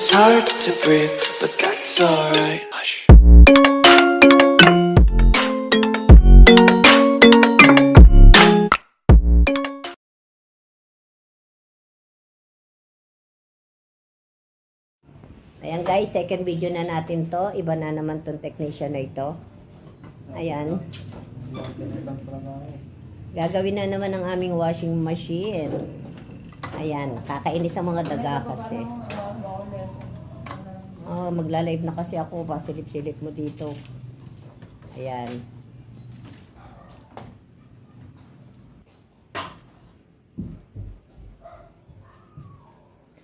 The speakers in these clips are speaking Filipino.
It's hard to breathe, but that's alright. Hush. Ayan guys, second video na natin to. Iba na naman tong technician na ito. Ayan. Gagawin na naman ang aming washing machine. Ayan, kakainis ang mga daga kasi. Oh, magla-live na kasi ako. Pasilip-silip mo dito. Ayan.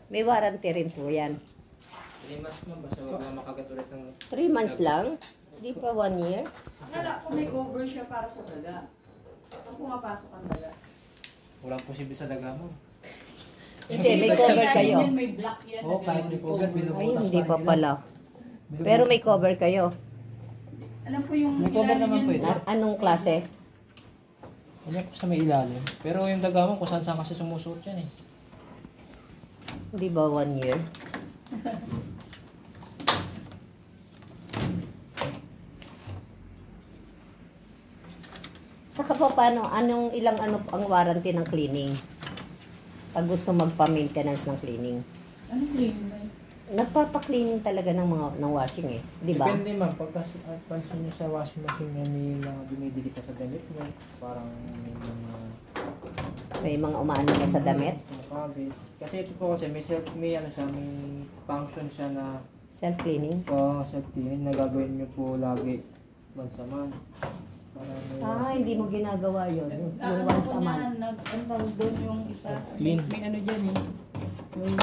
May warranty rin po yan. 3 months lang, basta huwag na makagat ulit ng... 3 months lang? Hindi pa 1 year? Akala ko may cover siya para sa daga. Saan pumapasok ang daga? Walang posible sa daga mo. Hindi, may cover kayo. May black yan. Oo, kahit may cover, Ay, binubutas hindi pa pala. Pero may cover kayo. Alam ko yung May cover ilalim naman yan. po ito. Anong klase? Ano po sa may ilalim. Pero yung daga mo, kung saan kasi sumusuot yan eh. Hindi ba 1 year? Saka pa paano, anong ilang ano ang warranty ng cleaning? Pag gusto magpa-maintenance ng cleaning. Ano clean ba? Nagpapa-cleaning talaga ng mga ng washing eh, 'di ba? Depende ma'am, pagka pansin nyo sa washing machine yan, may mga dumidikit na sa damit mo. Parang May mga umaano na sa damit, mga kabit. Kasi ito po kasi may ano siya, may function siya na self-cleaning. self-cleaning na gagawin nyo po lagi once a month. Para may Hindi mo ginagawa 'yon, yung once a month. Ang tawag doon yung isa. Clean. May ano dyan eh. Yung,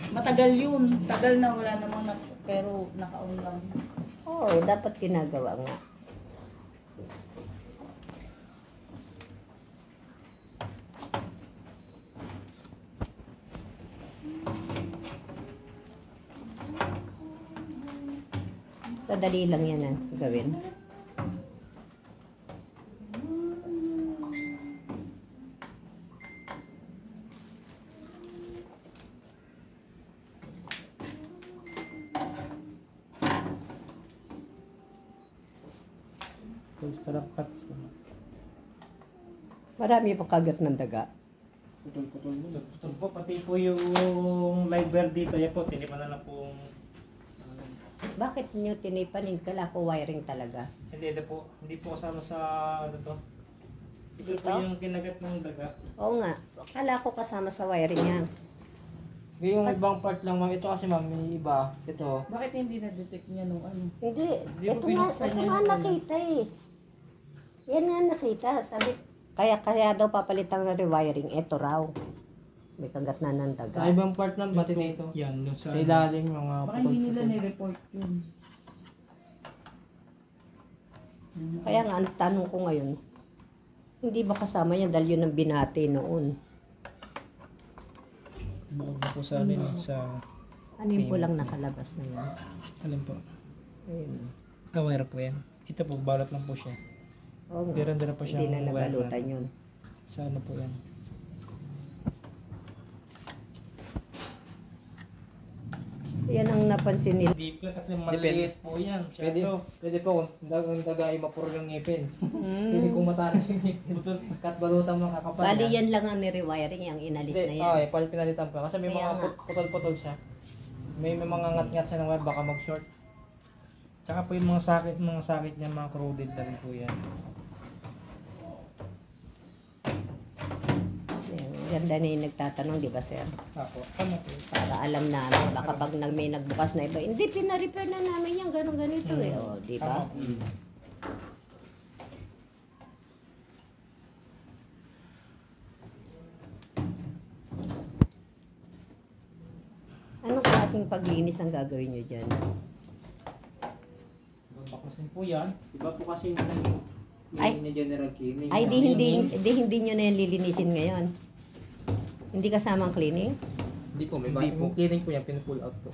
matagal yun. Tagal na wala namang pero naka-on lang. Oo, dapat ginagawa nga. Madali lang yan gawin. para cuts. Marami pa kagat ng daga. Putol-putol mo. Putol po, pati po yung live bear dito, yan po, tinipan na lang po. Bakit nyo tinipanin? Kala ko wiring talaga. Hindi po kasama sa ano to. Ito Dito? po yung kinagat ng daga. Oo nga. Kala ko kasama sa wiring yan. Hindi yung ibang part lang ma'am. Ito kasi ma'am, may iba. Ito. Bakit hindi na-detect niya nung ano? Hindi. Hindi mo binuksan Ito yan. nga nakita eh. Yan nga nakita. Sabi, kaya daw papalitan ng rewiring. Ito raw. May kagat na ng daga. Sa ibang part ng pati dito. Yan, yung sa... Sa ilalim yung mga Baka hindi nila ni-report yun. Kaya nga, ang tanong ko ngayon, hindi ba kasama yan dahil yun ang binati noon? Bukod na po sa amin, sa... Ano yung pulang nakalabas na yun? Alam po. Ayun. Kawire po yan. Ito po, balot lang po siya. Oo nga. Meron din na po siyang Hindi na wire nabalutan na. yun. Sa ano po yan. Yan ang napansin nila. Deep ka kasi maliit po yan. Pwede, Siya pwede po kung daga ay mapuro yung ngipin. Hmm. Pwede kung matalas yung ngipin. Kat balutan mo kakapal Bali na. yan lang ang ni-rewiring, yung inalis na yan. Ay, pinalitan pa. Kasi may Kaya mga nga. putol-putol siya. May mga ngat-ngat siya ng wire, baka mag-short. Tsaka po yung mga sakit niya, mga corroded na rin po yan. Yan, ganda na yung nagtatanong, di ba sir? Ako, ano po? Para alam namin, baka pag may nagbukas na iba, hindi, pina-repair na namin yan, ganun ganito eh. O, di ba? Anong klaseng paglinis ang gagawin nyo dyan? Baklasin po yan. Iba po kasi Ay. yung general cleaning. Ay, hindi nyo na yan lilinisin ngayon. Hindi kasama ang cleaning? Hindi po, may Hindi po. yung cleaning po yan, pinupull out po.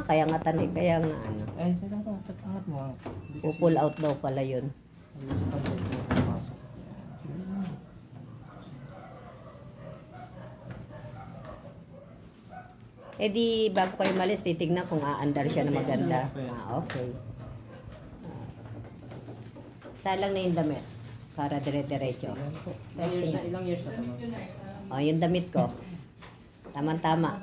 Kaya nga tanay, kaya nga ano. Ay, saan ka? Angat mo. Pull out daw pala yun. Eh di, bago kayo malis, titignan kung aandar siya na maganda. Yes, Okay. Salang na yung damit. Para dire-diretso. Testing. Ilang years na to, ma'am? O, yung damit ko. Tama-tama.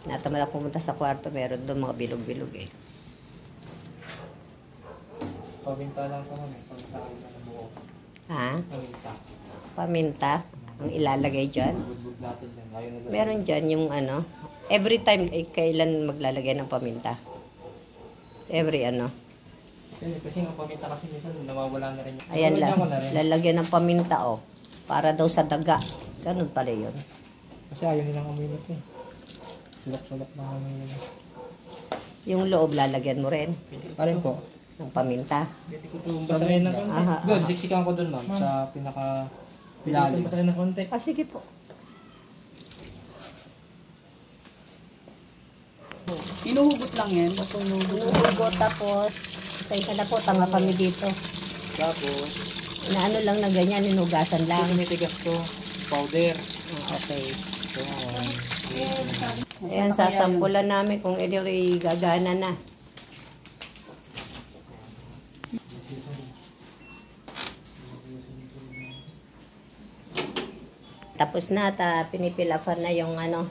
Natamad ako pumunta sa kwarto, meron doon mga bilog-bilog eh. Paminta lang po, ma'am. Paminta lang ng buo. Ha? Paminta. Paminta? Ang ilalagay dyan? Budbud natin yan. Ayaw na Meron dyan yung ano, every time kailan maglalagay ng paminta? Every ano? Kasi ang paminta kasi minsan nawawala na rin yung... Ayan Nawawala lang, ko na rin. lalagyan ng paminta oh. Para daw sa daga. Ganun pala yun. Kasi ayaw nilang amoy nito eh. Sulok-sulok na amoy nila. Yung loob lalagyan mo rin Alin po? ng paminta. Pwede ko itong basahin ng konti. Aha. Doon, siksikan ko doon, ma'am. Sa pinaka... Pwede ko itong basahin ng konti. Ah, sige po. Inuhugot lang yan. Inuugot tapos isa-isa na po, tanga kami dito. Tapos, Inaano lang na ganyan, inugasan lang. tinitigas ko. Powder. Okay. So, Ayan, sasampulan namin kung ito ay gagana na. Tapos na, pinipilafan na yung ano.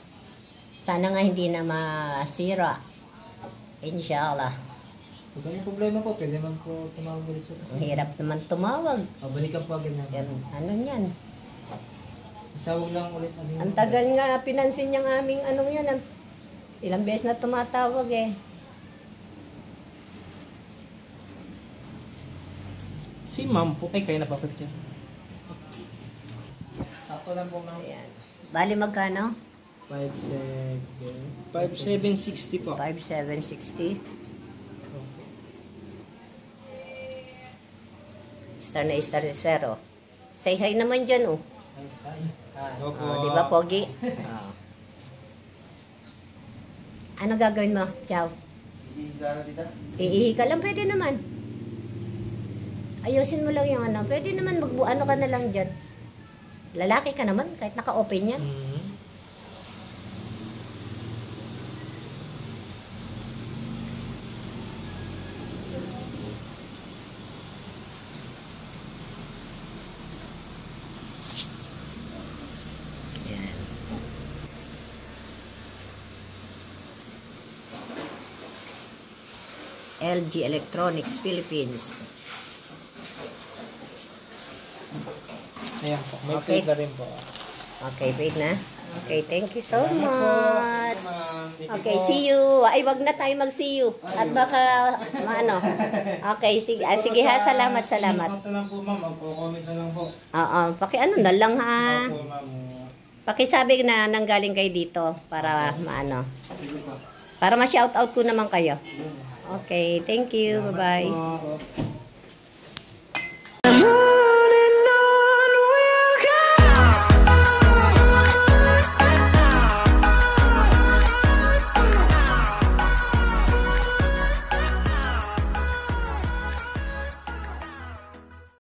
Sana nga hindi na masira. Inshallah. Kung ganyan problema po, pwede man po tumawag ulit sa Ang hirap naman tumawag. Balikan po agad namin. Yan, ano yan? Isawag lang ulit. Ang tagal nga, pinansin niyang aming anong yan. Ilang beses na tumatawag eh. Si ma'am po, ay kayo na pa picture. Sakto lang po, ma'am. Ayan. Bali magkano? 5760 po. 5,760. Star na star si zero. Say hi naman dyan oh. Opo. Oh, di ba Pogi? Oh. Ano gagawin mo? Ciao. Iihi ka lang, pwede naman. Ayusin mo lang yung ano. Pwede naman ano ka na lang dyan. Lalaki ka naman, kahit naka-open yan. Mhm. Yan. LG Electronics Philippines. Ayan po. May Okay. food na rin po. Okay, wait na. Okay, thank you so Salamat po. much. Ma'am. Thank you Okay, po. see you. Ay, wag na tayo mag-see you. At baka, maano. Okay, sige, sige ha, salamat, salamat. Ito lang po ma'am, magpo-comment na lang po. Oo, ano na lang ha. Opo ma'am. Pakisabi na nanggaling kayo dito para maano. Para ma-shoutout ko naman kayo. Okay, thank you. Bye-bye. Opo.